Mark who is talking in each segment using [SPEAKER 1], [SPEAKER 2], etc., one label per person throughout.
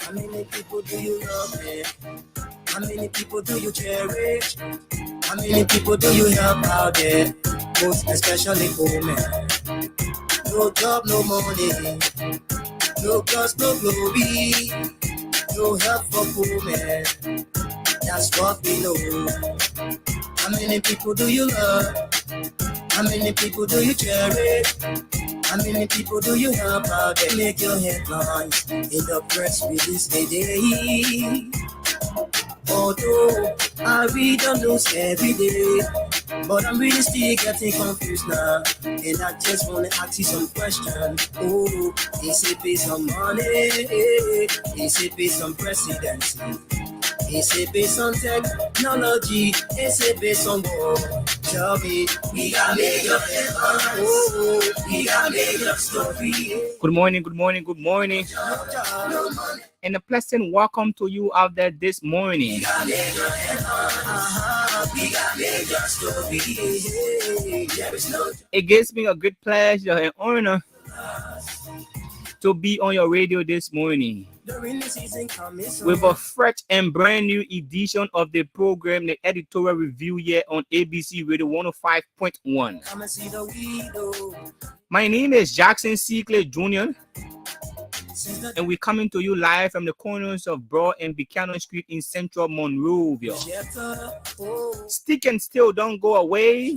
[SPEAKER 1] How many people do you love, man? How many people do you cherish? How many people do you help out there? Most especially women. No job, no money. No cause, no glory. No help for poor man. That's what we know. How many people do you love? How many people do you cherish? How many people do you help out there? Make your headlines in the press release today. Although I read the news every day, but I'm really still getting confused now. And I just wanna ask you some questions. Oh, is it based on money? Is it based on presidency? Is it based on technology? Is it based on war? Tell me, we got made up headlines. Oh, we got made up story.
[SPEAKER 2] Good morning, good morning, good morning. And a pleasant welcome to you out there this morning.
[SPEAKER 1] We got made up story. There is no.
[SPEAKER 2] It gives me a great pleasure and honor to be on your radio this morning with a fresh and brand new edition of the program, the editorial review here on ABC Radio 105.1. My name is Jackson C. Clay Jr. and we're coming to you live from the corners of Broad and Buchanan Street in central Monrovia. Stick and still don't go away,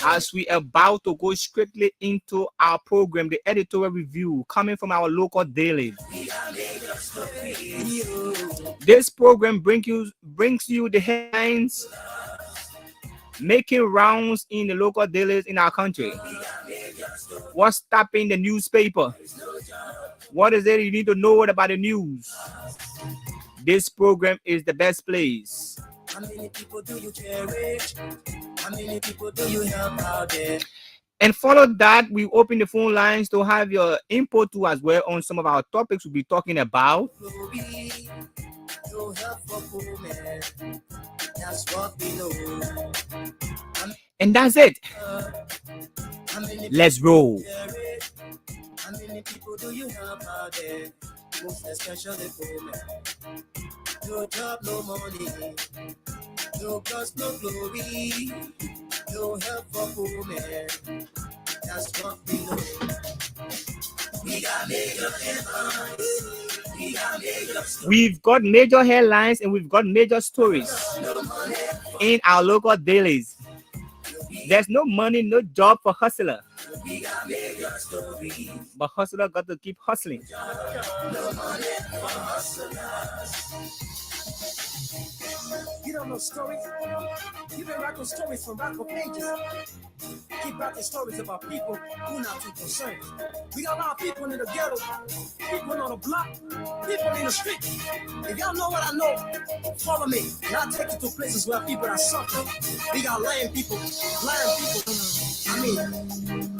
[SPEAKER 2] as we are about to go strictly into our program, the editorial review, coming from our local daily. This program brings you the headlines making rounds in the local dailies in our country. What's topping the newspaper? What is it you need to know about the news? This program is the best place.
[SPEAKER 1] How many people do you cherish? How many people do you help out there?
[SPEAKER 2] And follow that, we open the phone lines to have your input too as well on some of our topics we'll be talking about. And that's it. Let's roll.
[SPEAKER 1] How many people do you help out there? Most especially women. No job, no money. No cause, no glory. No help for women. That's what we know. We got major headlines. We got major stories.
[SPEAKER 2] We've got major headlines and we've got major stories in our local dailies. There's no money, no job for hustler.
[SPEAKER 1] We got major stories.
[SPEAKER 2] But hustler got to keep hustling.
[SPEAKER 1] No money for hustlers. You don't know stories? You've been writing stories from Rocco pages. Keep writing stories about people who not too concerned. We got a lot of people in the ghetto, people on the block, people in the street. If y'all know what I know, follow me. And I'll take you to places where people are suffering. We got lame people, blind people. I mean,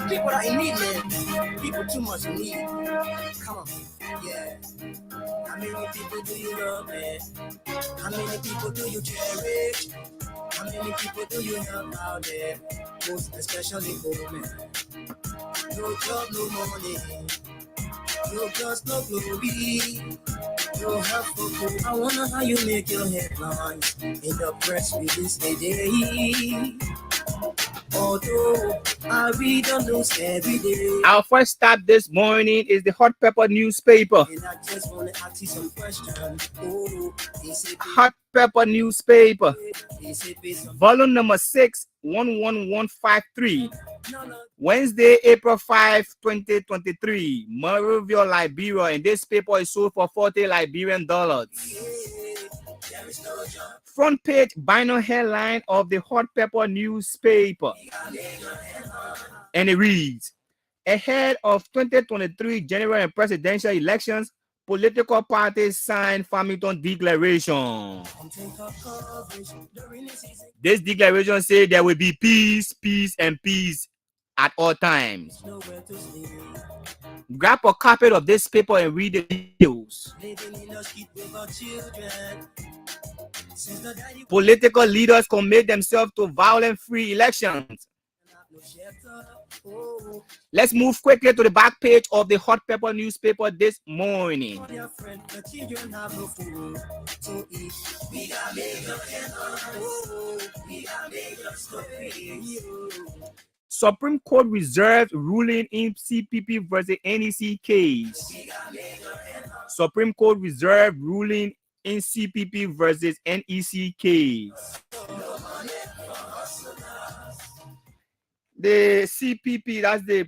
[SPEAKER 1] people that in need, man. People too much in need. Come on, yeah. How many people do you love, man? How many people do you cherish? How many people do you help out there? Most especially women. No job, no money. No cause, no glory. No help for poor. I wonder how you make your headlines in the press release today. Although I read the news every day.
[SPEAKER 2] Our first stop this morning is the Hot Pepper newspaper.
[SPEAKER 1] And I just want to ask you some questions. Oh,
[SPEAKER 2] Hot Pepper newspaper,
[SPEAKER 1] is it based on
[SPEAKER 2] volume number 6, 11153. Wednesday, April 5, 2023. Monrovia, Liberia. And this paper is sold for $40 Liberian dollars. Front page vinyl headline of the Hot Pepper newspaper. And it reads, ahead of 2023 general and presidential elections, political parties signed Farmington Declaration. This declaration said there will be peace, peace, and peace at all times. Grab a copy of this paper and read the details. Political leaders commit themselves to violent free elections. Let's move quickly to the back page of the Hot Pepper newspaper this morning. Supreme Court reserved ruling in CPP versus NEC case. Supreme Court reserved ruling in CPP versus NEC case. The CPP, that's the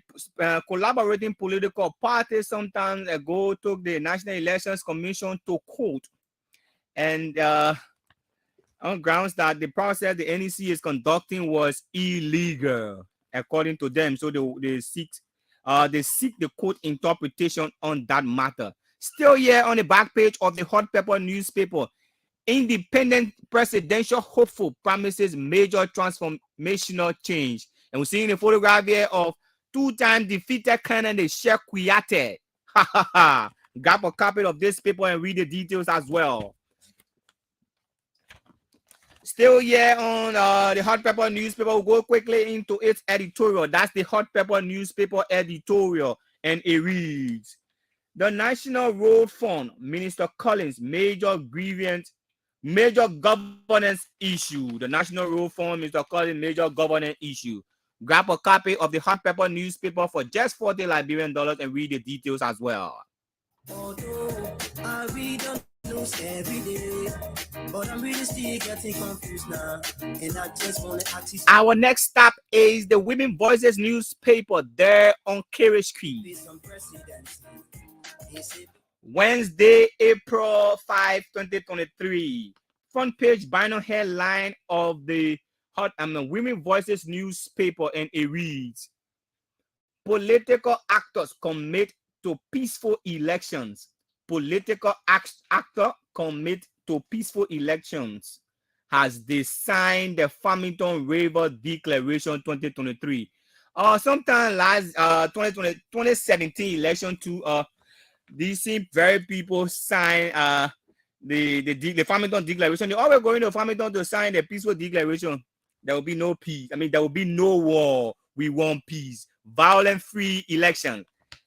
[SPEAKER 2] collaborating political party, some time ago took the National Elections Commission to court, and on grounds that the process the NEC is conducting was illegal, according to them. So they seek the court interpretation on that matter. Still here on the back page of the Hot Pepper newspaper, independent presidential hopeful promises major transformational change. And we're seeing a photograph here of two-time defeated candidate Sheikh Kuyate. Ha ha ha. Grab a copy of this paper and read the details as well. Still here on the Hot Pepper newspaper, we'll go quickly into its editorial. That's the Hot Pepper newspaper editorial, and it reads: the National Road Fund, Minister Collins, major governance issue. The National Road Fund, Mr. Collins, major governance issue. Grab a copy of the Hot Pepper newspaper for just $40 Liberian and read the details as well. Although I read the news every day, but I'm really still getting confused now, and I just want to ask you. Our next stop is the Women Voices newspaper there on Kerry Street. Wednesday, April 5, 2023. Front page banner headline of the Women Voices newspaper, and it reads: political actors commit to peaceful elections. Political actor commit to peaceful elections as they signed the Farmington River Declaration 2023. Sometime last 2017 election to these same very people sign the Farmington Declaration. They always going to Farmington to sign the peaceful declaration. There will be no peace. There will be no war. We want peace. Violent-free election.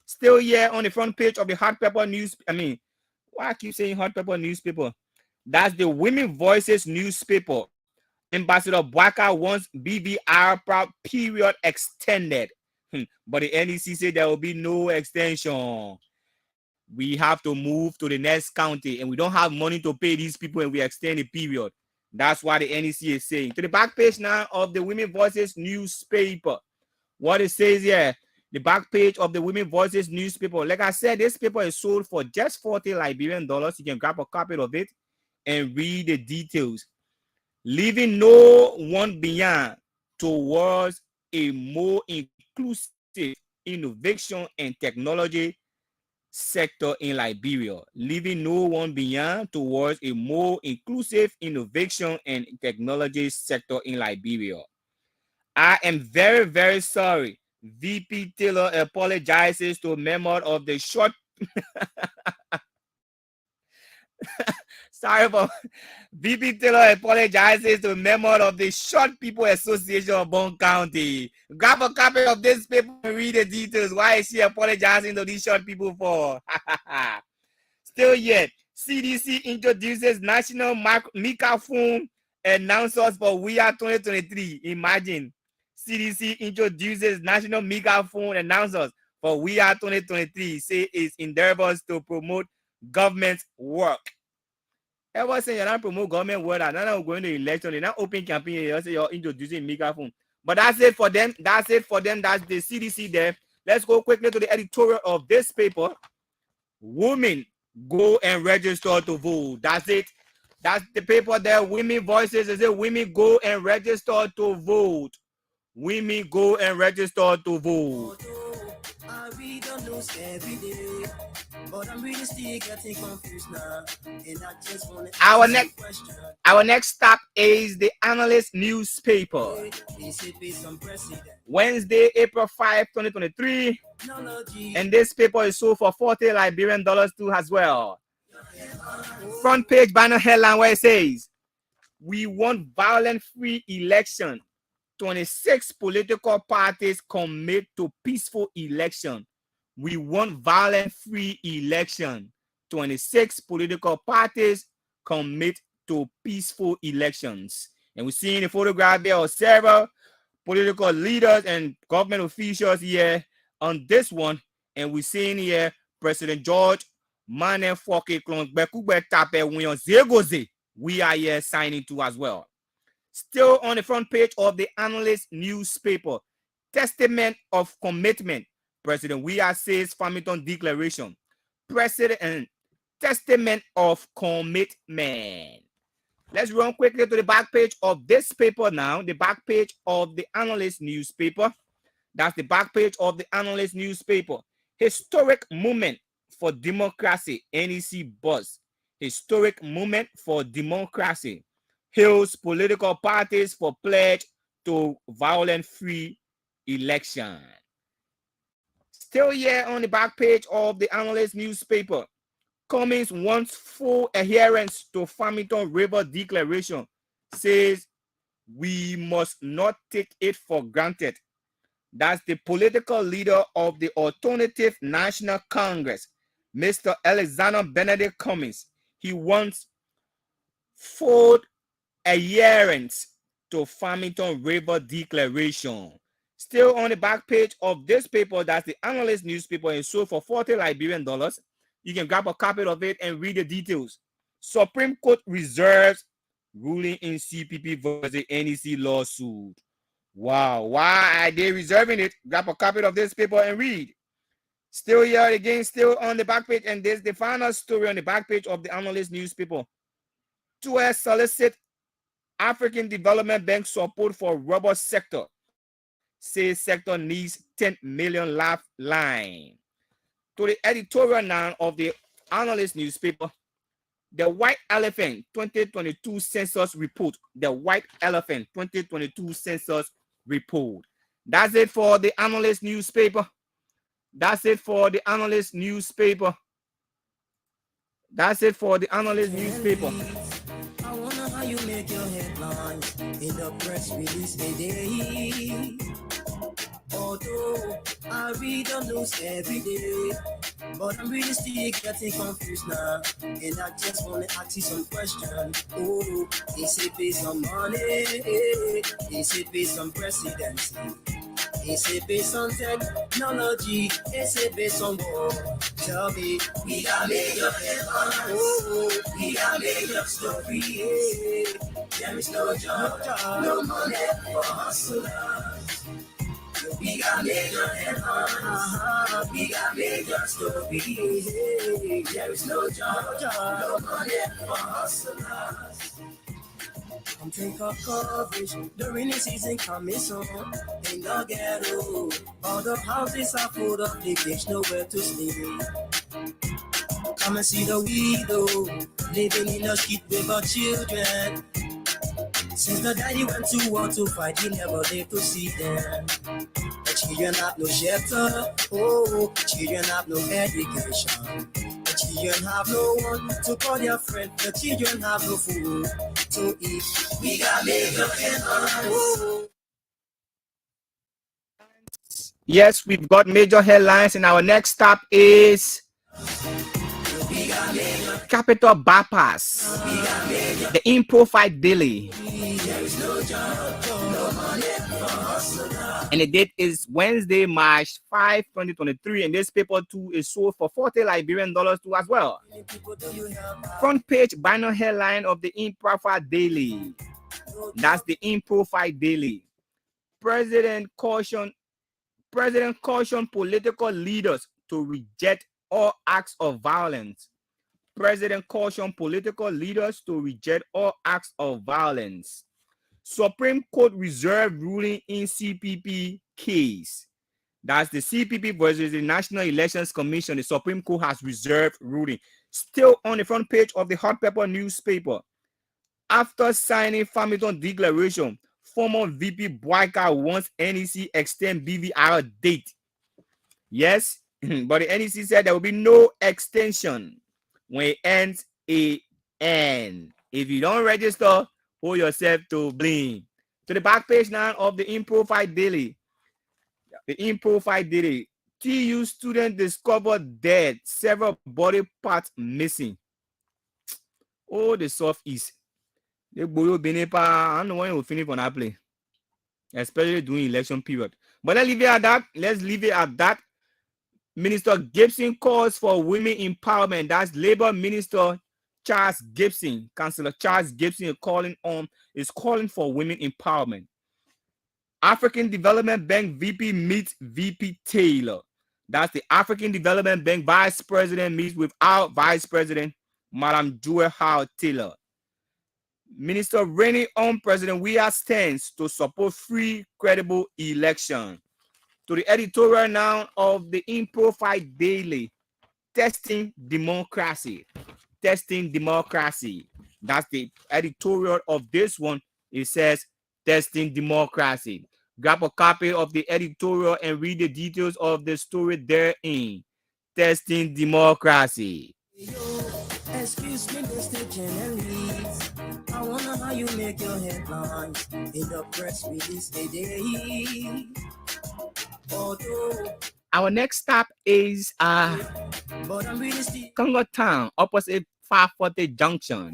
[SPEAKER 2] Still here on the front page of the Hot Pepper news. Why I keep saying Hot Pepper newspaper? That's the Women Voices newspaper. Ambassador Bwaka wants BVR period extended. But the NEC said there will be no extension. We have to move to the next county, and we don't have money to pay these people, and we extend the period. That's what the NEC is saying. To the back page now of the Women Voices newspaper. What it says here, the back page of the Women Voices newspaper. Like I said, this paper is sold for just $40 Liberian. You can grab a copy of it and read the details. Leaving no one behind towards a more inclusive innovation and technology sector in Liberia. Leaving no one behind towards a more inclusive innovation and technology sector in Liberia. I am very, very sorry. VP Taylor apologizes to a member of the short sorry for VP Taylor apologizes to a member of the Short People Association of Bone County. Grab a copy of this paper and read the details. Why is she apologizing to these short people for? Still yet, CDC introduces national microphone announcers for We Are 2023. Imagine. CDC introduces national microphone announcers for We Are 2023. Say its endeavors to promote government work. Ever say you're not promote government work, and now going to election, they're not open campaign, you say you're introducing microphone. But that's it for them. That's it for them. That's the CDC there. Let's go quickly to the editorial of this paper. Women go and register to vote. That's it. That's the paper there. Women Voices. Is it women go and register to vote? Women go and register to vote. I read the news every day, but I'm really still getting confused now. And I just want to our next stop is the Analyst newspaper. Wednesday, April 5, 2023. And this paper is sold for $40 Liberian too as well. Front page banner headline where it says, "We want violent-free election 26 political parties commit to peaceful election. We want violent-free election. 26 political parties commit to peaceful elections. And we see in the photograph there are several political leaders and government officials here on this one. And we're seeing here President George Mane Foke Klongbekugbe Tape Wion Zegoze. We are here signing to as well. Still on the front page of the Analyst newspaper, Testament of Commitment. President Weah says Farmington Declaration. President Testament of Commitment. Let's run quickly to the back page of this paper now. The back page of the Analyst newspaper. That's the back page of the Analyst newspaper. Historic moment for democracy. NEC buzz. Historic moment for democracy. Hails political parties for pledge to violent-free election. Still here on the back page of the Analyst newspaper. Cummings wants full adherence to Farmington River Declaration. Says we must not take it for granted. That's the political leader of the Alternative National Congress, Mr. Alexander Benedict Cummings. He wants full adherence to Farmington River Declaration. Still on the back page of this paper, that's the Analyst newspaper, and sold for 40 Liberian dollars. You can grab a copy of it and read the details. Supreme Court reserves ruling in CPP versus NEC lawsuit. Wow, why are they reserving it? Grab a copy of this paper and read. Still here again, still on the back page, and this is the final story on the back page of the Analyst newspaper. 2S solicit African Development Bank support for rubber sector. Says sector needs 10 million lifeline. To the editorial now of the Analyst newspaper, the White Elephant 2022 Census Report. The White Elephant 2022 Census Report. That's it for the Analyst newspaper. That's it for the Analyst newspaper. That's it for the Analyst newspaper.
[SPEAKER 1] I wonder how you make your headlines in the press release today. Although I read the news every day, but I'm really still getting confused now. And I just want to ask you some questions. Oh, is it based on money? Is it based on presidency? Is it based on technology? Is it based on war? Tell me, we got major headlines. Oh, we got major stories. There is no job, no money for hustlers. We got major headlines. We got major stories. There is no job, no money for hustlers. Come take up coverage, the rainy season coming soon. In the ghetto, all the houses are full of leakage, nowhere to sleep. Come and see the widow, living in the street with her children. Since the daddy went to war to fight, he never lived to see them. The children have no shelter, oh, children have no education. The children have no one to call their friend. The children have no food to eat. We got major headlines.
[SPEAKER 2] Yes, we've got major headlines, and our next stop is Capital Bypass, the In-Profile Daily. And the date is Wednesday, March 5, 2023. And this paper too is sold for 40 Liberian dollars too as well. Front page banner headline of the In-Profile Daily. That's the In-Profile Daily. President caution political leaders to reject all acts of violence. President caution political leaders to reject all acts of violence. Supreme Court reserve ruling in CPP case. That's the CPP versus the National Elections Commission. The Supreme Court has reserved ruling. Still on the front page of the Hot Pepper newspaper. After signing Farmington Declaration, former VP Boyka wants NEC extend BVR date. Yes, but the NEC said there will be no extension when it ends a N. If you don't register, hold yourself to blame. To the back page now of the In Profile Daily. The In Profile Daily. TU student discovered dead, several body parts missing. Oh, the Southeast. They boyo benepa. I don't know when you will finish on that play, especially during election period. But let's leave it at that. Let's leave it at that. Minister Gibson calls for women empowerment. That's Labor Minister Charles Gibson. Councillor Charles Gibson is calling for women empowerment. African Development Bank VP meets VP Taylor. That's the African Development Bank Vice President meets with our Vice President, Madam Joy Howard Taylor. Minister Rennie on President Weah stands to support free, credible election. To the editorial now of the In Profile Daily, testing democracy. Testing democracy. That's the editorial of this one. It says testing democracy. Grab a copy of the editorial and read the details of the story therein. Testing democracy.
[SPEAKER 1] Excuse me, Mr. Journalist. I wonder how you make your headlines in the press release today.
[SPEAKER 2] Our next stop is Congo Town, opposite 540 Junction.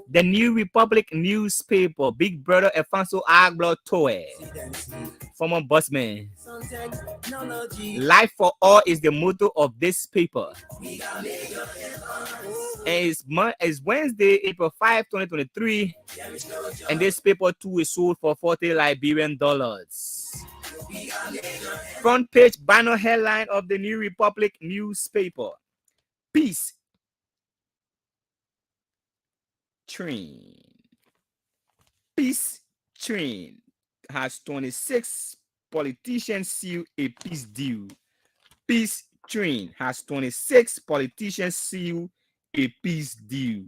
[SPEAKER 2] The New Republic newspaper, Big Brother Alfonso Aglo Toe, former busman. Life for all is the motto of this paper. And it's Wednesday, April 5, 2023. And this paper too is sold for 40 Liberian dollars. Front page banner headline of the New Republic newspaper. Peace train. Peace train has 26 politicians seal a peace deal. Peace train has 26 politicians seal a peace deal.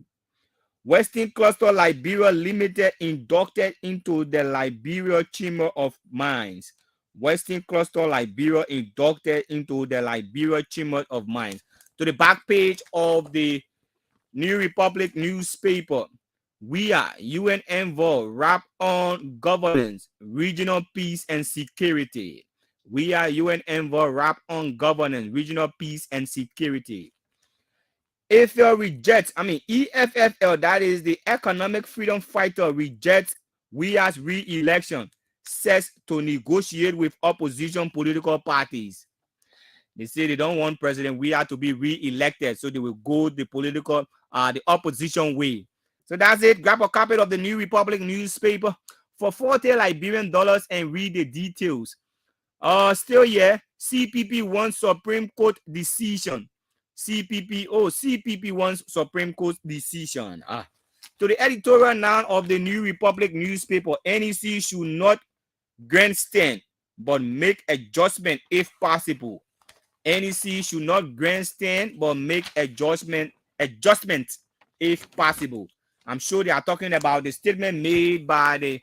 [SPEAKER 2] Western Cluster Liberia Limited inducted into the Liberia Chamber of Mines. Western Cluster Liberia inducted into the Liberia Chamber of Mines. To the back page of the New Republic newspaper, we are UN envoy wrap on governance, regional peace and security. We are UN envoy wrap on governance, regional peace and security. EFFL rejects, EFFL, that is the Economic Freedom Fighter, rejects Weah's re-election, says to negotiate with opposition political parties. They say they don't want President Weah to be re-elected, so they will go the opposition way. So that's it. Grab a copy of the New Republic newspaper for 40 Liberian dollars and read the details. Still here, CPP wants Supreme Court decision. CPP wants Supreme Court decision. To the editorial now of the New Republic newspaper, NEC should not grandstand, but make adjustment if possible. NEC should not grandstand, but make adjustment if possible. I'm sure they are talking about the statement made by the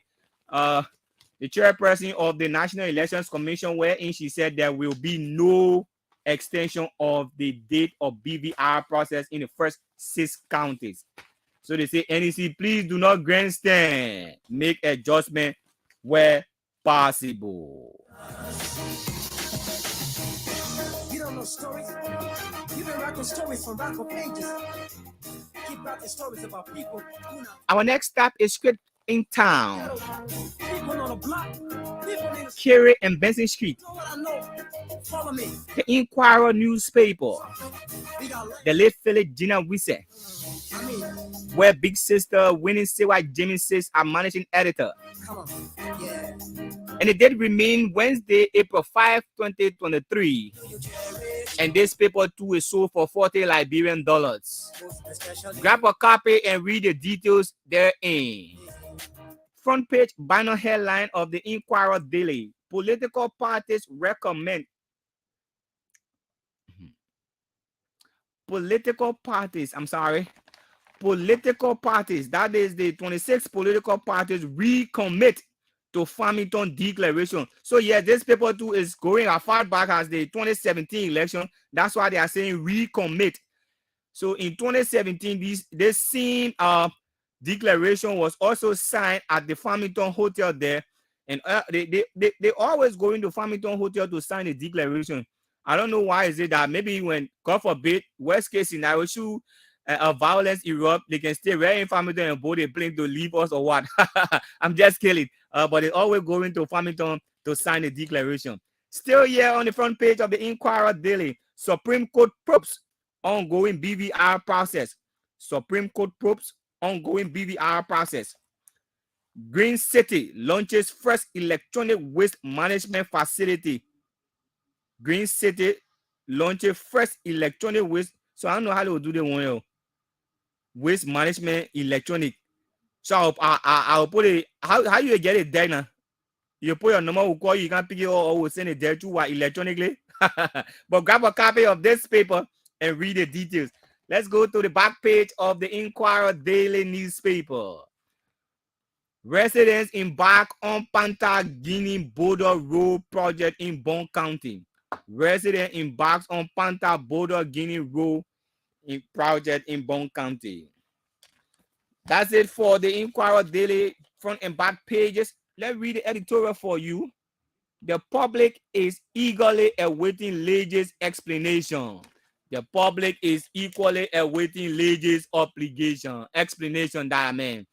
[SPEAKER 2] chairperson of the National Elections Commission, wherein she said there will be no extension of the date of BVR process in the first 6 counties. So they say, NEC, please do not grandstand. Make adjustment where possible.
[SPEAKER 1] You don't know stories? You've been writing stories from Rocco pages. Keep writing stories about people.
[SPEAKER 2] Our next stop is Script in Town.
[SPEAKER 1] People on the block.
[SPEAKER 2] Kerry and Benson Street.
[SPEAKER 1] You know what I know? Follow me.
[SPEAKER 2] The Inquirer newspaper. The late Philip Gina Wisse, where Big Sister Winnie Sewa Jimmy Sis are managing editor.
[SPEAKER 1] Come on. Yeah.
[SPEAKER 2] And it did remain Wednesday, April 5, 2023. And this paper too is sold for 40 Liberian dollars. Grab a copy and read the details therein. Front page banner headline of the Inquirer Daily. Political parties recommend. Political parties, that is the 26 political parties recommit to Farmington Declaration. So yeah, this paper too is going as far back as the 2017 election. That's why they are saying recommit. So in 2017, this same declaration was also signed at the Farmington Hotel there. And they always go into Farmington Hotel to sign the declaration. I don't know why is it that maybe when, God forbid, worst case scenario, should violence erupt, they can stay right in Farmington and board a plane to leave us or what? I'm just kidding. But they always go into Farmington to sign the declaration. Still here on the front page of the Inquirer Daily, Supreme Court probes ongoing BVR process. Supreme Court probes ongoing BVR process. Green City launches first electronic waste management facility. Green City launches first electronic waste. So I don't know how they will do the one waste management electronic. So I'll put it. How you get it there now? You put your number, we'll call you, you can pick it up, or we'll send it there to electronically. But grab a copy of this paper and read the details. Let's go to the back page of the Inquirer Daily newspaper. Residents embark on Panther Guinea border road project in Bond County. Resident embarks on Panther border Guinea road project in Bond County. That's it for the Inquirer Daily front and back pages. Let's read the editorial for you. The public is eagerly awaiting Lege's explanation. The public is equally awaiting Lege's explanation that I mean.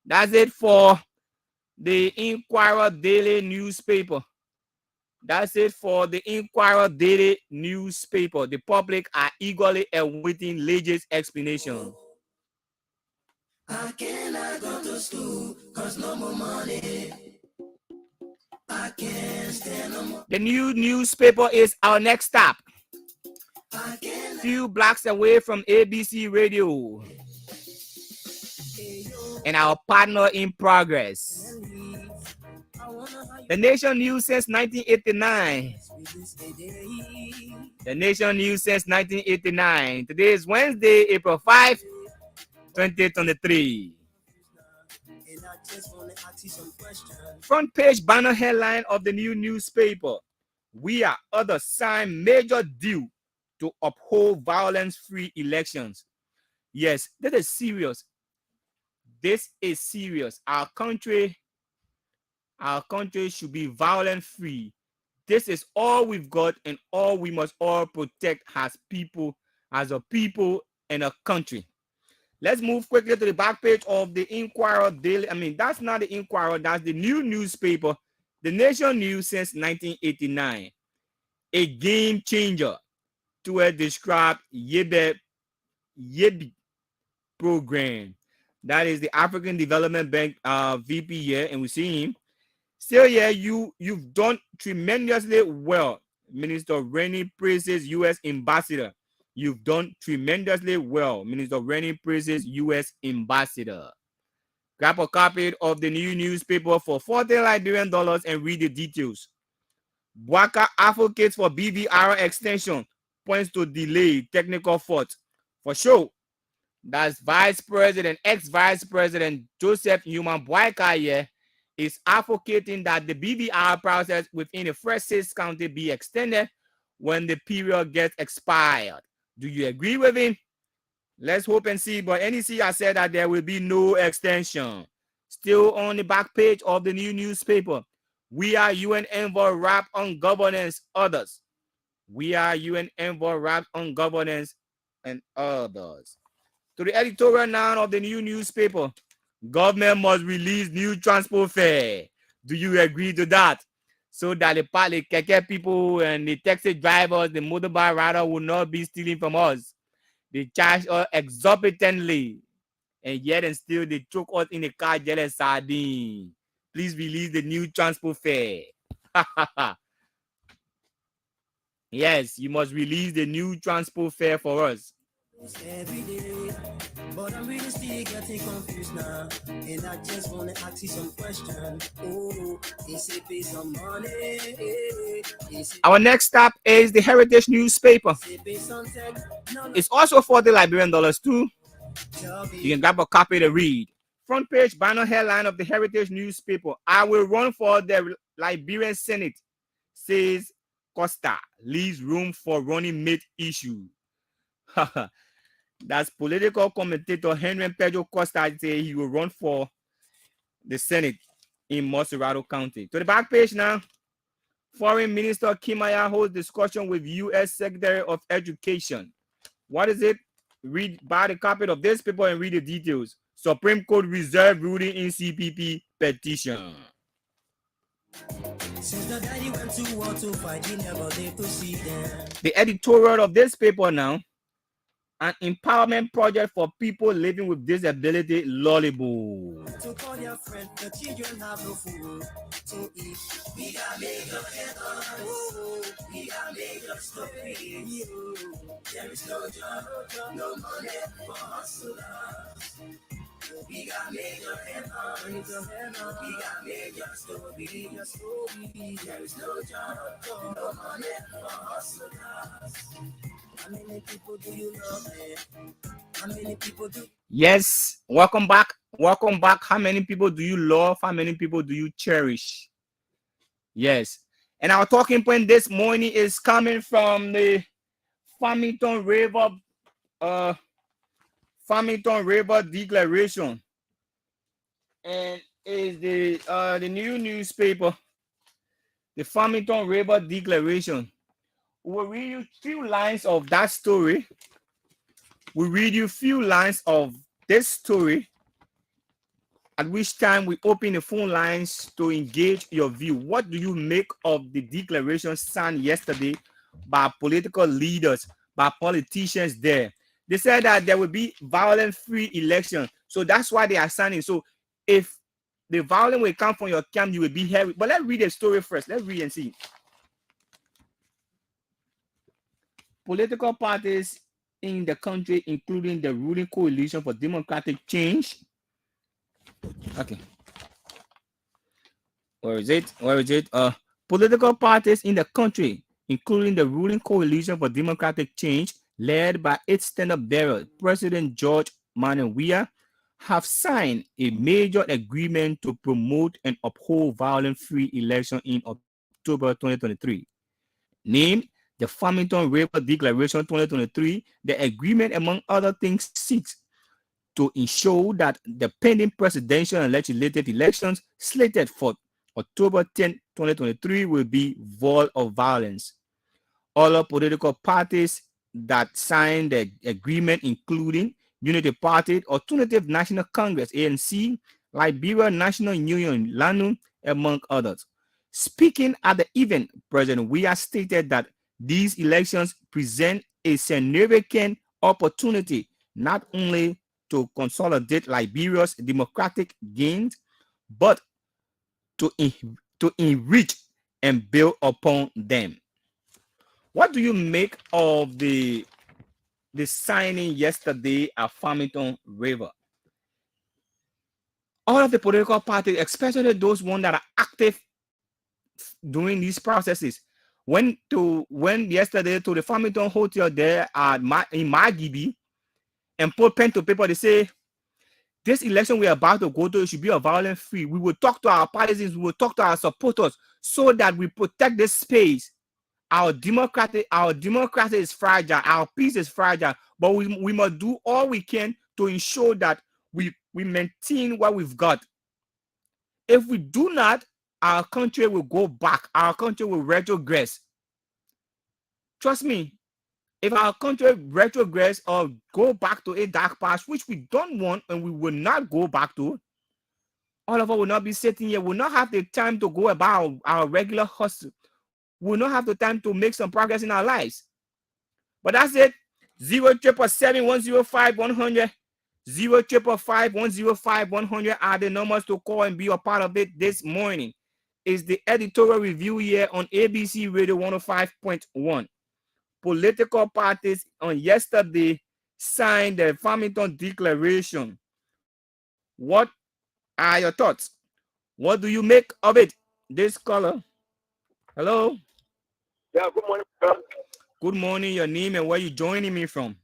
[SPEAKER 2] That's it for the Inquirer Daily newspaper. That's it for the Inquirer Daily newspaper. The public are eagerly awaiting Lege's explanation. I cannot go to school cause no more money. I can't stand no more. The new newspaper is our next stop. Few blocks away from ABC Radio. And our partner in progress. The Nation News since 1989. The Nation News since 1989. Today is Wednesday, April 5, 2023. Front page banner headline of the new newspaper. We are others sign major deal to uphold violence-free elections. Yes, that is serious. This is serious. Our country should be violence-free. This is all we've got and all we must all protect as people, as a people and a country. Let's move quickly to the back page of the Inquirer Daily. I mean, that's not the Inquirer, that's the new newspaper, the Nation News since 1989. A game changer to a described YEBI program. That is the African Development Bank VP here, and we see him. Still here, you've done tremendously well. Minister Rennie praises U.S. Ambassador. You've done tremendously well. Minister Rennie praises U.S. Ambassador. Grab a copy of the new newspaper for $40 Liberian and read the details. Bwaka advocates for BVR extension, points to delay technical fault. For sure, that's ex-Vice President Joseph Newman Bwaka here is advocating that the BVR process within the first 6 counties be extended when the period gets expired. Do you agree with him? Let's hope and see. But NEC has said that there will be no extension. Still on the back page of the new newspaper. We are UN Envoy Rap on Governance, others. We are UN Envoy Rap on Governance and others. To the editorial now of the new newspaper. Government must release new transport fare. Do you agree to that? So that the keke people and the taxi drivers, the motorbike rider will not be stealing from us. They charge us exorbitantly. And yet and still they choke us in the car jealous sardine. Please release the new transport fare. Yes, you must release the new transport fare for us. Every day, but I'm really still getting confused now. And I just want to ask you some questions. Oh, is it based on money? Our next stop is the Heritage newspaper. It's also $40 Liberian too. You can grab a copy to read. Front page banner headline of the Heritage newspaper. I will run for the Liberian Senate, says Costa. Leaves room for running mate issue. That's political commentator Henry Pedro Costa say he will run for the Senate in Moserado County. To the back page now. Foreign Minister Kimaya holds discussion with U.S. Secretary of Education. What is it? Buy the copy of this paper and read the details. Supreme Court reserve ruling in CPP petition.
[SPEAKER 1] Since the daddy went to war to fight, he never did to see them.
[SPEAKER 2] The editorial of this paper now. An empowerment project for people living with disability, Lullaby.
[SPEAKER 1] To call their friend, the children have no food to eat. We got made up and oh, we got made up story. There is no job, no money for hustlers. We got made up and we got made up story. There is no job, no money for hustlers. How many people do you love, man? How many people do?
[SPEAKER 2] Yes, welcome back. Welcome back. How many people do you love? How many people do you cherish? Yes. And our talking point this morning is coming from the Farmington River Declaration. And is the new newspaper, the Farmington River Declaration. We'll read you a few lines of that story. We'll read you a few lines of this story, at which time we open the phone lines to engage your view. What do you make of the declaration signed yesterday by political leaders, by politicians there? They said that there will be violence-free election. So that's why they are signing. So if the violence will come from your camp, you will be here. But let's read the story first. Let's read and see. Political parties in the country, including the ruling Coalition for Democratic Change. Okay. Where is it? Political parties in the country, including the ruling Coalition for Democratic Change, led by its standard bearer, President George Manawia, have signed a major agreement to promote and uphold violence-free election in October 2023. Named the Farmington River Declaration 2023, the agreement, among other things, seeks to ensure that the pending presidential and legislative elections slated for October 10, 2023 will be void of violence. Other political parties that signed the agreement, including Unity Party, Alternative National Congress, ANC, Liberia National Union, LANU, among others. Speaking at the event, President Weah stated that these elections present a significant opportunity not only to consolidate Liberia's democratic gains, but to enrich and build upon them. What do you make of the signing yesterday at Farmington River? All of the political parties, especially those ones that are active during these processes, went yesterday to the Farmington Hotel there in Magibi and put pen to paper. They say, this election we are about to go to, it should be a violence free. We will talk to our partisans, we will talk to our supporters so that we protect this space. Our democracy is fragile, our peace is fragile, but we must do all we can to ensure that we maintain what we've got. If we do not, our country will go back, our country will retrogress. Trust me, if our country retrogress or go back to a dark past, which we don't want and we will not go back to, all of us will not be sitting here, will not have the time to go about our regular hustle. We will not have the time to make some progress in our lives. But that's it. 0777105-100, 0555105-100 are the numbers to call and be a part of it this morning. Is the editorial review here on ABC Radio 105.1. Political parties on yesterday signed the Farmington Declaration. What are your thoughts? What do you make of it? This caller. Hello.
[SPEAKER 3] Yeah, good morning, bro.
[SPEAKER 2] Good morning. Your name and where you joining me from?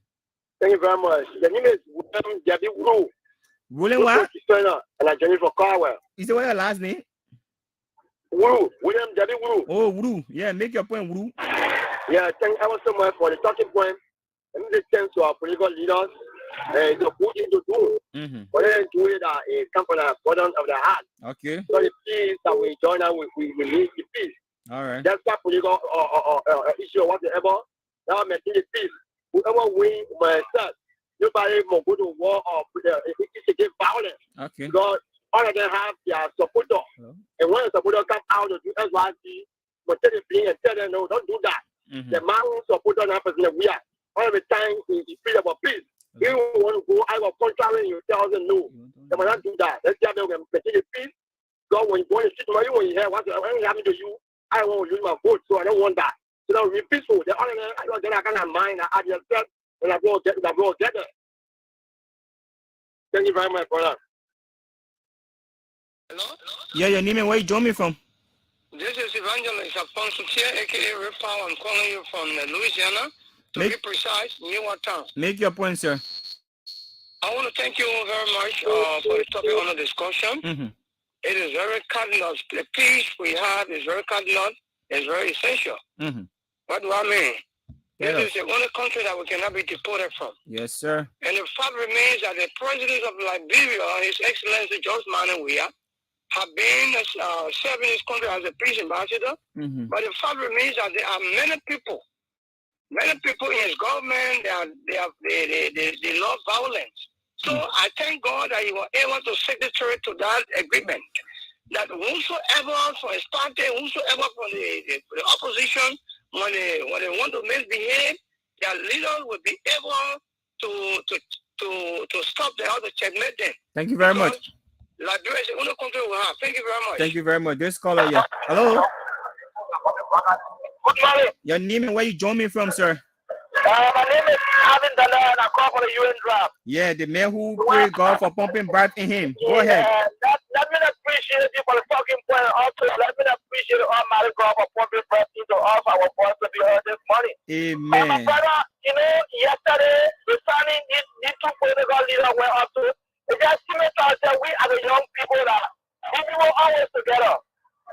[SPEAKER 3] Thank you very much. The name is William Jabi Wuru.
[SPEAKER 2] William what?
[SPEAKER 3] And I join you for Carwell.
[SPEAKER 2] Is that what your last name?
[SPEAKER 3] Wuru. William Jabi Wuru.
[SPEAKER 2] Oh, Wuru. Yeah, make your point, Wuru.
[SPEAKER 3] Yeah, thank you so much for the talking point. and the chance to our political leaders to put into do. But then do it come from the bottom of the heart.
[SPEAKER 2] Okay.
[SPEAKER 3] So the peace that we join up, we need the peace.
[SPEAKER 2] All right.
[SPEAKER 3] That's not political issue whatsoever. Now maintain the peace. Whoever win myself, nobody will go to war or it's against violence.
[SPEAKER 2] Okay.
[SPEAKER 3] Because all of them have their supporter.
[SPEAKER 2] Hello?
[SPEAKER 3] And when the supporter come out to do SYC, but tell the thing and tell them no, don't do that. The man who supporter that person we are. All the time he feel about peace. If you want to go out of contrary, you tell them no. They will not do that. Let's tell them maintain the peace. God, when you go to the street, when you hear what's happening to you, I don't want to lose my vote, so I don't want that. So now be peaceful. The only thing I don't get that kind of mind I add yourself, and I go get it. Thank you very much, brother.
[SPEAKER 4] Hello?
[SPEAKER 2] Yeah, your name and where you join me from?
[SPEAKER 4] This is Evangelist Alfonso Tia, aka Rip Powell. I'm calling you from Louisiana. To be precise, Newark Town.
[SPEAKER 2] Make your point, sir.
[SPEAKER 4] I want to thank you very much for the topic under discussion. It is very cardinal. The peace we have is very cardinal. It's very essential. What do I mean? This is the only country that we cannot be deported from.
[SPEAKER 2] Yes, sir.
[SPEAKER 4] And the fact remains that the president of Liberia, His Excellency George Weah, have been serving his country as a peace ambassador. But the fact remains that there are many people in his government, they love violence. So I thank God that he was able to signatory to that agreement. That whosoever from his party, whosoever from the opposition, when they want to misbehave, their leaders will be able to stop them or to checkmate them.
[SPEAKER 2] Thank you very much.
[SPEAKER 4] Liberia is the only country we have. Thank you very much.
[SPEAKER 2] Thank you very much. This caller, yeah. Hello.
[SPEAKER 3] Good morning.
[SPEAKER 2] Your name and where you join me from, sir?
[SPEAKER 3] My name is Alvin Dalla, and I call for the UN draft.
[SPEAKER 2] Yeah, the man who prayed God for pumping breath in him. Go ahead.
[SPEAKER 3] Let me appreciate you for the talking point. Also, let me appreciate Almighty God for pumping breath into us, our voice to be heard this morning.
[SPEAKER 2] Amen.
[SPEAKER 3] My brother, yesterday, the signing these two political leaders went up to. It just seems to us that we are the young people that we were always together.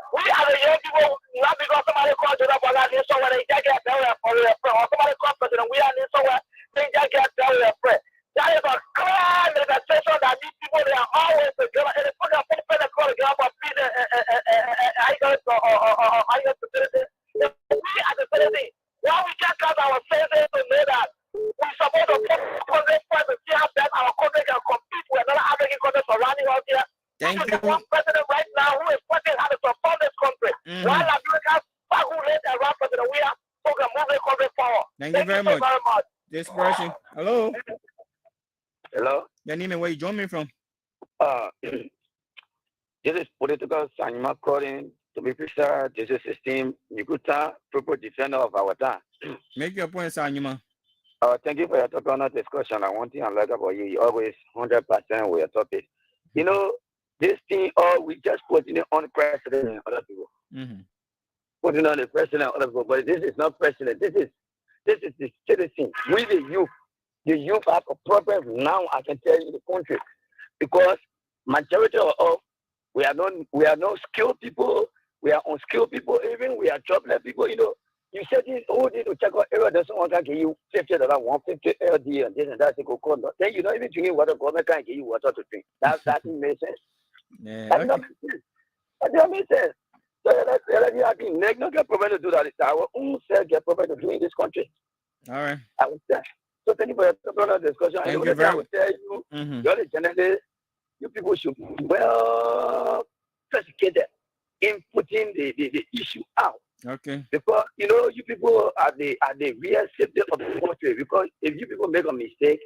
[SPEAKER 3] We are the young people, not because somebody called you up on that somewhere, they just get there for their friend, or somebody called president, we are in somewhere, they just get there with their friend. That is a clear manifestation that these people, they are always together, and they put their foot in the corner together for peace and stability. We are the citizen. Why we can't cause our citizens to know that we're supposed to put countries first to see how best our country can compete with another African country surrounding us here.
[SPEAKER 2] Thank you.
[SPEAKER 3] One president right now who is fighting how to support this country. While Americans circulate around President Weah so can move the country forward.
[SPEAKER 2] Thank you very much. This person. Hello.
[SPEAKER 3] Hello.
[SPEAKER 2] Your name and where you join me from?
[SPEAKER 3] This is political Sanyama calling. To be precise, this is Esteem Nikuta, people defender of our time.
[SPEAKER 2] Make your point, Sanyama.
[SPEAKER 3] Thank you for your topic on that discussion. I want to like about you. You always 100% with your topic. You know, this thing, we just putting it on the president and other people. Putting on the president and other people. But this is not president. This is the citizen. We the youth. The youth have a problem now, I can tell you, in the country. Because majority of us, we are not skilled people. We are unskilled people, even we are jobless people, you know. You said this whole day to check out error doesn't want to give you $50, $150 LD and this and that. Then you don't even drink water, government can't give you water to drink. That doesn't make sense.
[SPEAKER 2] Yeah,
[SPEAKER 3] That doesn't make sense. So let me have no get problem to do that. Our own self get problem to do in this country.
[SPEAKER 2] All right.
[SPEAKER 3] I would say. So thank you for your discussion.
[SPEAKER 2] Thank you very much.
[SPEAKER 3] I will tell you, you're the journalist, you people should be well educated in putting the issue out.
[SPEAKER 2] Okay.
[SPEAKER 3] Because you know you people are the real safety of the country. Because if you people make a mistake,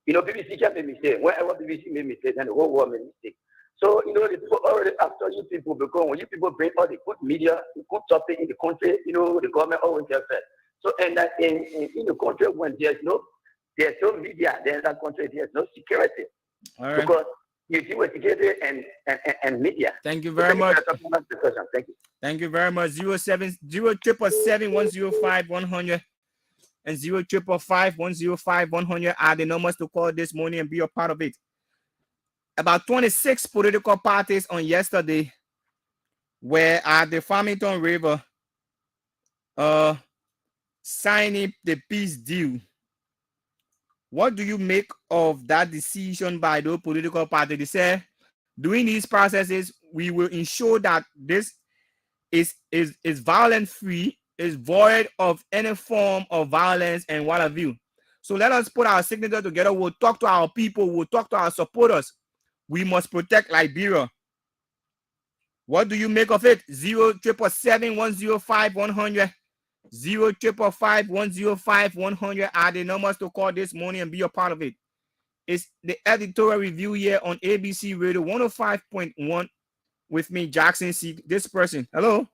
[SPEAKER 3] you know BBC can make mistake. Whenever BBC make mistake, then the whole world make mistake. So you know the people already after you people because when you people bring all the good media, the good topic in the country, you know the government always gets first. So and that in the country when there's no media, then that country there's no security. All right. Because you deal with security and media.
[SPEAKER 2] Thank you very much.
[SPEAKER 3] Thank you.
[SPEAKER 2] Thank you very much. 07077105100 and 0555105 are the numbers to call this morning and be a part of it. About 26 political parties on yesterday were at the Farmington River signing the peace deal What do you make of that decision by the political party? They say during these processes, we will ensure that this is violence free, is void of any form of violence and what have you. So let us put our signature together. We'll talk to our people. We'll talk to our supporters. We must protect Liberia. What do you make of it? 07771051000. 05551051000 are the numbers to call this morning and be a part of it. It's the editorial review here on ABC Radio 105.1 with me, Jackson C. This person. Hello.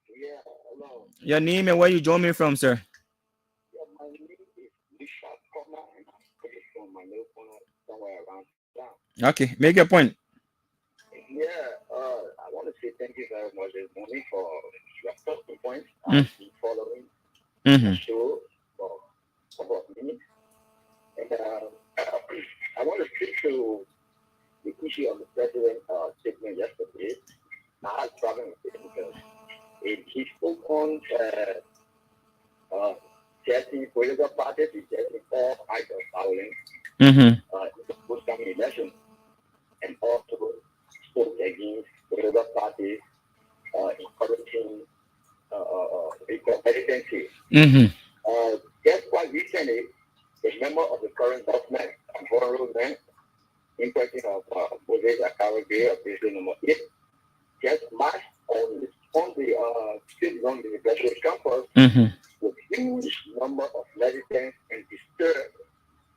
[SPEAKER 3] Yeah, hello.
[SPEAKER 2] Your name and where you join me from, sir?
[SPEAKER 3] Yeah, my name is Bishop Koma, and I'm calling from my new phone somewhere around town.
[SPEAKER 2] Okay, make your point.
[SPEAKER 3] Yeah, I want to say thank you very much this morning for your talking points. I've been following the show for a couple of minutes. And I want to speak to the issue of the president's statement yesterday. I had a problem with it because he spoke on testing political parties, he testing all kinds of violence in the forthcoming election, and also spoke against political parties encouraging hesitancy. Just quite recently, a member of the current government, Honorable Man, in question of Moses Akarage of District Number 8, just marched on the street on the University campus with huge number of residents and disturbed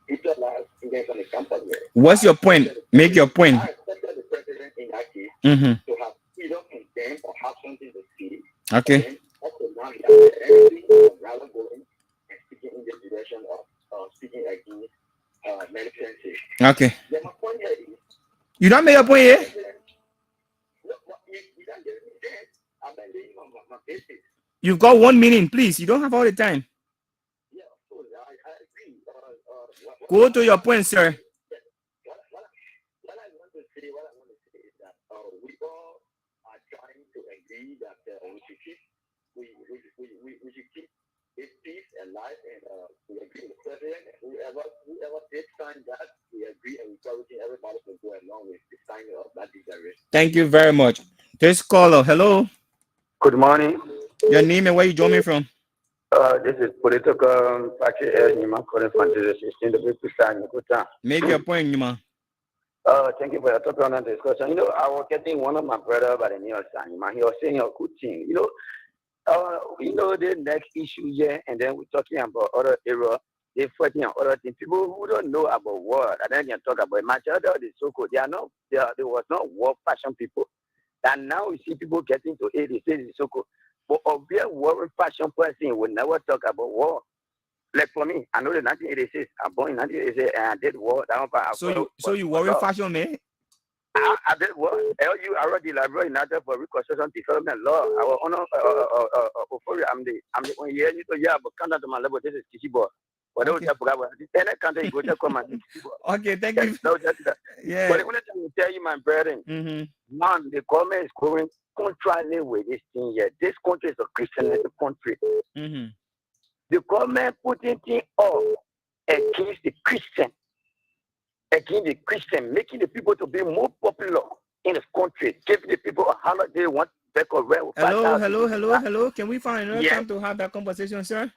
[SPEAKER 3] people lives students on the campus.
[SPEAKER 2] What's your point? Make your point.
[SPEAKER 3] I expected the president in that case to have freedom in them or have something to see.
[SPEAKER 2] Okay.
[SPEAKER 3] And also now he has everything rather going and speaking in the direction of speaking against militancy.
[SPEAKER 2] Okay.
[SPEAKER 3] Then my point here is,
[SPEAKER 2] you don't make a point here?
[SPEAKER 3] No, you don't get me there. I'm not laying on my basis.
[SPEAKER 2] You've got 1 minute, please. You don't have all the time.
[SPEAKER 3] Yeah, of course, I agree.
[SPEAKER 2] Go to your point, sir.
[SPEAKER 3] What I want to say is that we all are trying to agree that we should keep this peace and life, and we agree with the president and whoever did sign that, we agree and encouraging everybody to go along with the signing of that declaration.
[SPEAKER 2] Thank you very much. This caller, hello.
[SPEAKER 3] Good morning.
[SPEAKER 2] Your name and where you join me from?
[SPEAKER 3] This is political party Nima calling from the 16th of April.
[SPEAKER 2] Make your point, Nima.
[SPEAKER 3] Thank you for your topic on the discussion. You know, I was getting one of my brother by the name of Sanima. He was saying a good thing. You know, the next issue here, and then we're talking about other era. They're fighting on other things. People who don't know about war, and then can talk about majority of the so-called. There was not war fashion people. And now we see people getting to 80, so-called. But a real war fashion person will never talk about war. Like for me, I know that 1986, I'm born in 1986, and I did war.
[SPEAKER 2] So you worry fashion, man?
[SPEAKER 3] I did war. LU already elaborate in order for reconstruction development law. I was on I'm the one year you yeah, but come to my level. This is Kishibo.
[SPEAKER 2] Okay. Okay, thank you. Yeah.
[SPEAKER 3] But I want to tell you, my brethren, man, the government is going contrary with this thing here. This country is a Christian country. The government putting things up against the Christian, making the people to be more popular in this country, giving the people a holiday, want back or well.
[SPEAKER 2] Hello. Can we find another time to have that conversation, sir?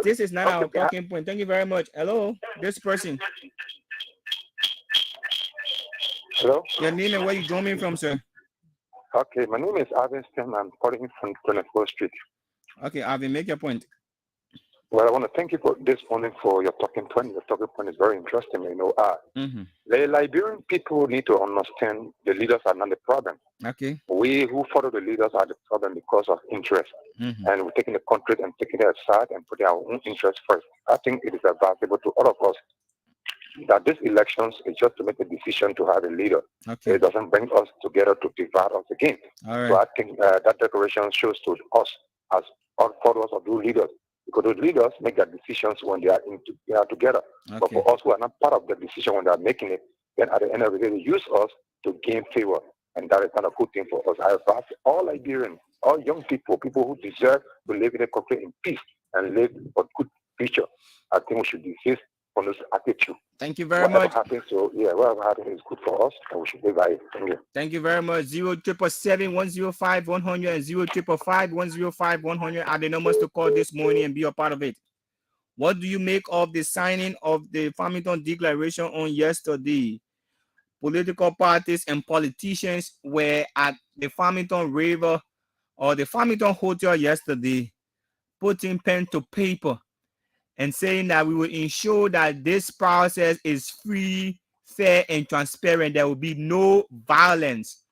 [SPEAKER 2] This is not our talking point. Thank you very much. Hello, this person.
[SPEAKER 5] Hello.
[SPEAKER 2] Your name and where you join me from, sir?
[SPEAKER 5] Okay, my name is Arvin Sten. I'm calling from 24th Street.
[SPEAKER 2] Okay, Arvin, make your point.
[SPEAKER 5] Well, I want to thank you for this morning for your talking point. Your talking point is very interesting. You know, the Liberian people need to understand the leaders are not the problem.
[SPEAKER 2] Okay.
[SPEAKER 5] We who follow the leaders are the problem because of interest. And we're taking the country and taking it aside and putting our own interest first. I think it is advisable to all of us that these elections is just to make a decision to have a leader.
[SPEAKER 2] Okay.
[SPEAKER 5] It doesn't bring us together to divide us again.
[SPEAKER 2] All right.
[SPEAKER 5] So I think that declaration shows to us as all followers of those leaders. Because those leaders make their decisions when they are together.
[SPEAKER 2] Okay.
[SPEAKER 5] But for us who are not part of the decision when they are making it, then at the end of the day, they use us to gain favor. And that is not a good thing for us. I advise all Liberians, all young people who deserve to live in a country in peace and live for good future. I think we should desist on this attitude.
[SPEAKER 2] Thank you very much.
[SPEAKER 5] Happens, so yeah, whatever happens is good for us, and we should live by it. Thank you.
[SPEAKER 2] Thank you very much. 077-105-100 and 055-105-100 are the numbers to call this morning and be a part of it. What do you make of the signing of the Farmington Declaration on yesterday? Political parties and politicians were at the Farmington River or the Farmington Hotel yesterday, putting pen to paper and saying that we will ensure that this process is free, fair, and transparent. There will be no violence.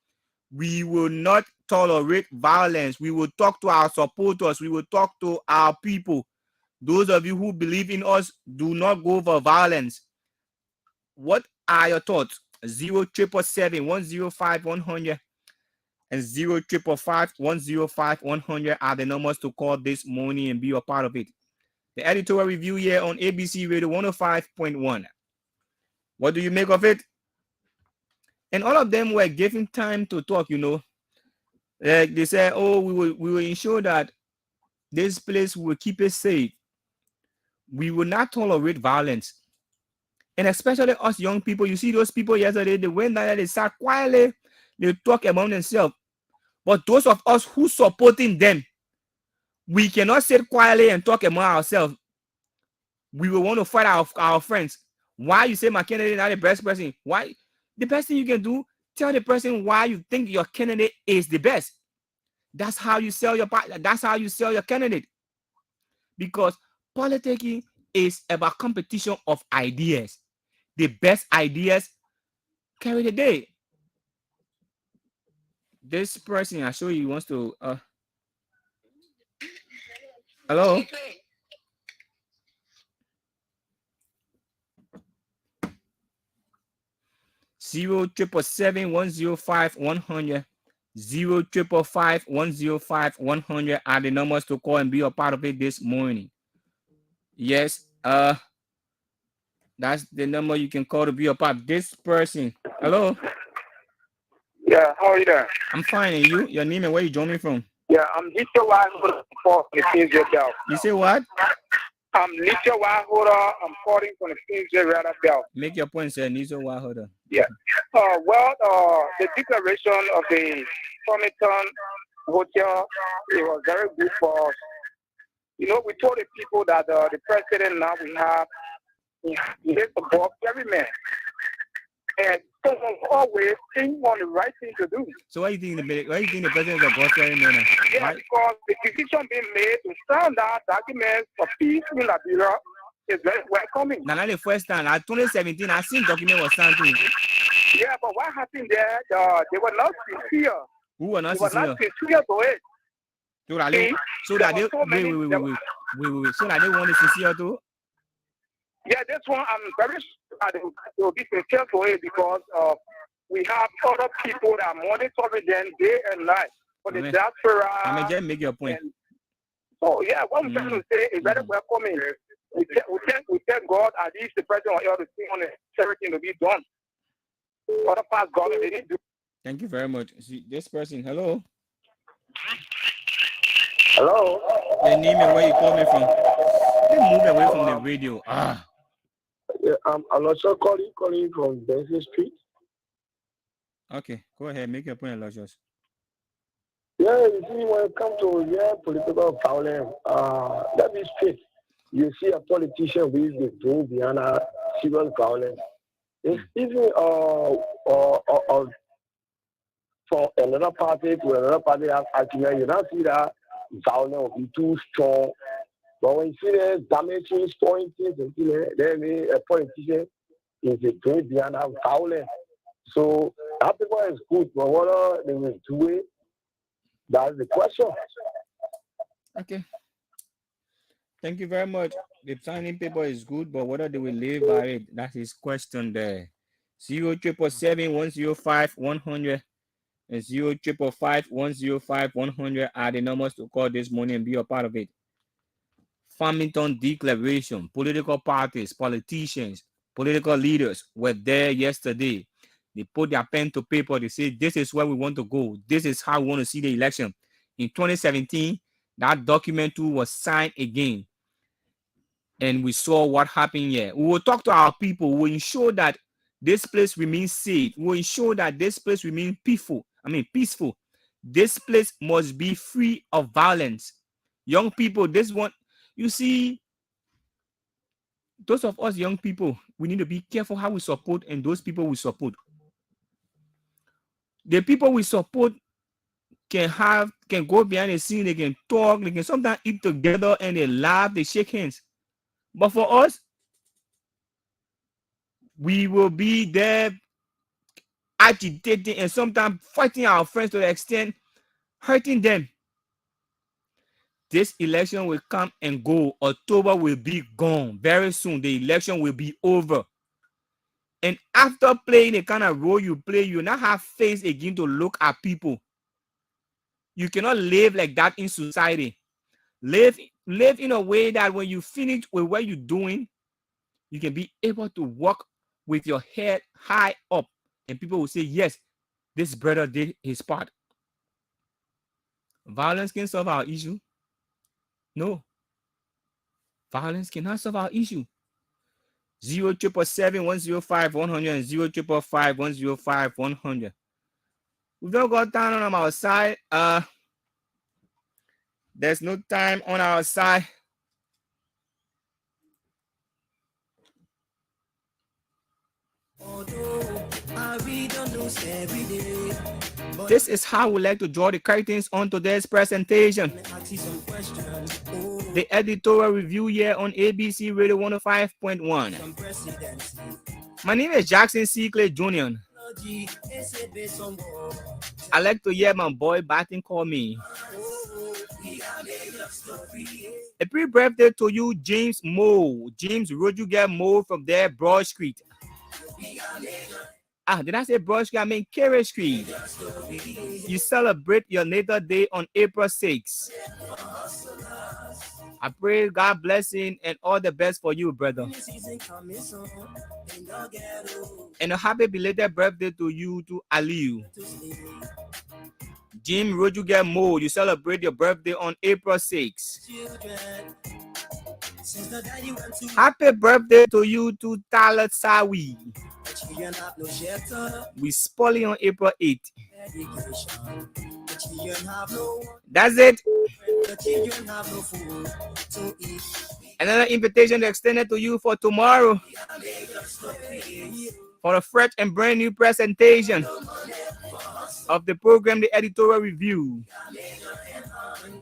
[SPEAKER 2] We will not tolerate violence. We will talk to our supporters. We will talk to our people. Those of you who believe in us, do not go for violence. What are your thoughts? 077-105-100 and 055-105-100 are the numbers to call this morning and be a part of it. The editorial review here on ABC Radio 105.1. What do you make of it? And all of them were given time to talk, you know. Like they said, oh, we will ensure that this place will keep it safe. We will not tolerate violence. And especially us young people, you see those people yesterday, they went down there, they sat quietly, they talk among themselves. But those of us who supporting them, we cannot sit quietly and talk among ourselves. We will want to fight our friends. Why you say my candidate is not the best person? Why? The best thing you can do, tell the person why you think your candidate is the best. That's how you sell your party. That's how you sell your candidate. Because politicking is about competition of ideas. The best ideas carry the day. This person, I show you, wants to. Hello. 077-105-100. 055-105-100 are the numbers to call and be a part of it this morning. Yes, that's the number you can call to be a part of this person. Hello.
[SPEAKER 3] Yeah, how are you there?
[SPEAKER 2] I'm fine, and you? Your name and where you joining from?
[SPEAKER 3] Yeah, I'm Nietzsche Wahoda from the Queensway Belt.
[SPEAKER 2] You say what?
[SPEAKER 3] I'm Nietzsche Wahoda. I'm calling from the Queensway Belt.
[SPEAKER 2] Make your point, sir. Nietzsche Wahoda.
[SPEAKER 3] Yeah. The declaration of the Farmington Hotel, it was very good for us. You know, we told the people that the president now we have, he is above every man. And someone always think on the right thing to do.
[SPEAKER 2] So why do you think the president is above every man?
[SPEAKER 3] Yeah,
[SPEAKER 2] right?
[SPEAKER 3] Because the decision being made to stand out documents for peace in Liberia is very welcoming.
[SPEAKER 2] Now, not the first time. In 2017, I seen document was signed too.
[SPEAKER 3] Yeah, but what happened there? They were not sincere.
[SPEAKER 2] Who were not
[SPEAKER 3] sincere? They were not sincere to it.
[SPEAKER 2] So that they wait. So that they want to sincere too.
[SPEAKER 3] Yeah, this one I'm very sure they will be sincere to it because we have other people that are monitoring them day and night for the diaspora.
[SPEAKER 2] I mean, just make your point.
[SPEAKER 3] So yeah, what we're trying to say is very welcoming. We thank God at least the president was able to see on everything to be done. Other past government they didn't do.
[SPEAKER 2] Thank you very much. See, this person, hello.
[SPEAKER 3] Hello.
[SPEAKER 2] Your name and where you calling from? They move away from the radio.
[SPEAKER 6] Yeah, I'm also calling from Benson Street.
[SPEAKER 2] Okay, go ahead. Make your point, Aloysius.
[SPEAKER 6] Yeah, you see, when it comes to political violence, let me straight. You see a politician who is doing behind civil violence. It's even for another party to another party has argument. You don't see that violence will be too strong. But when you see the damaging, spoiling things, then a politician is doing behind violence. So that people is good, but what they will do it, that's the question.
[SPEAKER 2] Okay. Thank you very much. The signing paper is good, but whether they will live by it, that is question there. 077-105-100 and 055-105-100 are the numbers to call this morning and be a part of it. Farmington Declaration, political parties, politicians, political leaders were there yesterday. They put their pen to paper. They say, this is where we want to go. This is how we want to see the election. In 2017, that document too was signed again. And we saw what happened here. We will talk to our people. We will ensure that this place remains safe. We will ensure that this place remains peaceful. Peaceful. This place must be free of violence. Young people, this one, you see, those of us young people, we need to be careful how we support and those people we support. The people we support can go behind the scene, they can talk, they can sometimes eat together and they laugh, they shake hands. But for us, we will be there agitating and sometimes fighting our friends to the extent hurting them. This election will come and go. October will be gone. Very soon, the election will be over. And after playing the kind of role you play, you now have face again to look at people. You cannot live like that in society. Live in a way that when you finish with what you're doing, you can be able to walk with your head high up. And people will say, yes, this brother did his part. Violence can solve our issue. No. Violence cannot solve our issue. 077-105-100 and 055-105-100. We've not got time on our side. There's no time on our side. This is how we like to draw the curtains on today's presentation. The editorial review here on ABC Radio 105.1. My name is Jackson C. Clay Jr. I like to hear my boy Batten call me. A pre-birthday to you, James Moe. James Rodriguez Moe from there, Broad Street. Did I say Broad Street? I mean Carey Street. You celebrate your natal day on April 6th. I pray God blessing and all the best for you, brother. And a happy belated birthday to you, to Aliu. Jim Rodriguez Moe, you celebrate your birthday on April 6th. Happy birthday to you, to Talat Sawi. We spoiling on April 8th. That's it. Another invitation extended to you for tomorrow for a fresh and brand new presentation of the program, the editorial review.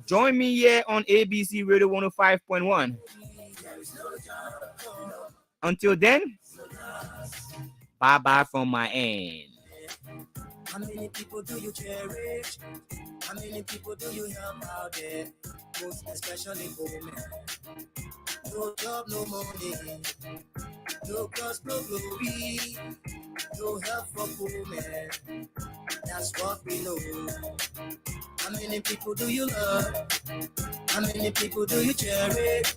[SPEAKER 2] Join me here on ABC Radio 105.1. Until then, bye-bye from my end.
[SPEAKER 1] How many people do you cherish? How many people do you help out there? Most especially women. No job, no money. No cause, no glory. No help for women. That's what we know. How many people do you love? How many people do you cherish?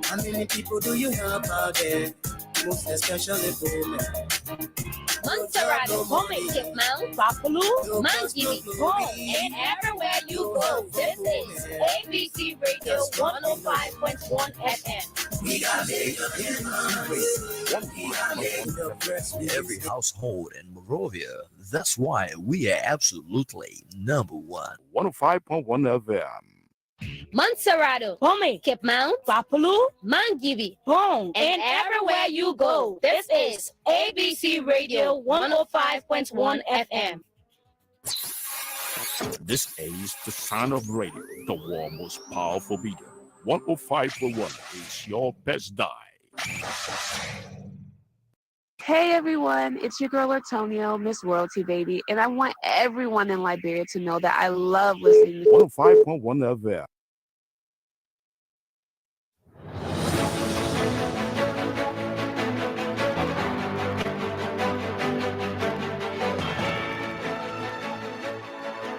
[SPEAKER 1] How many people do you help out there? Most especially women.
[SPEAKER 7] Montserrat, home in Mount Buffalo, Mount Gibby, home, and everywhere you go. This is ABC Radio 105.1 FM.
[SPEAKER 1] We got
[SPEAKER 8] every household in Morovia. That's why we are absolutely number one.
[SPEAKER 9] 105.1 FM.
[SPEAKER 7] Montserrat, home, Cape Mount, Buffalo, Mount Gibby, home, and everywhere you go. This is ABC Radio 105.1 FM.
[SPEAKER 9] This is the sound of radio, the world's most powerful media. 105.1 is your best die.
[SPEAKER 10] Hey everyone, it's your girl Antonio, Miss Royalty Baby, and I want everyone in Liberia to know that I love listening to
[SPEAKER 9] 105.1 FM.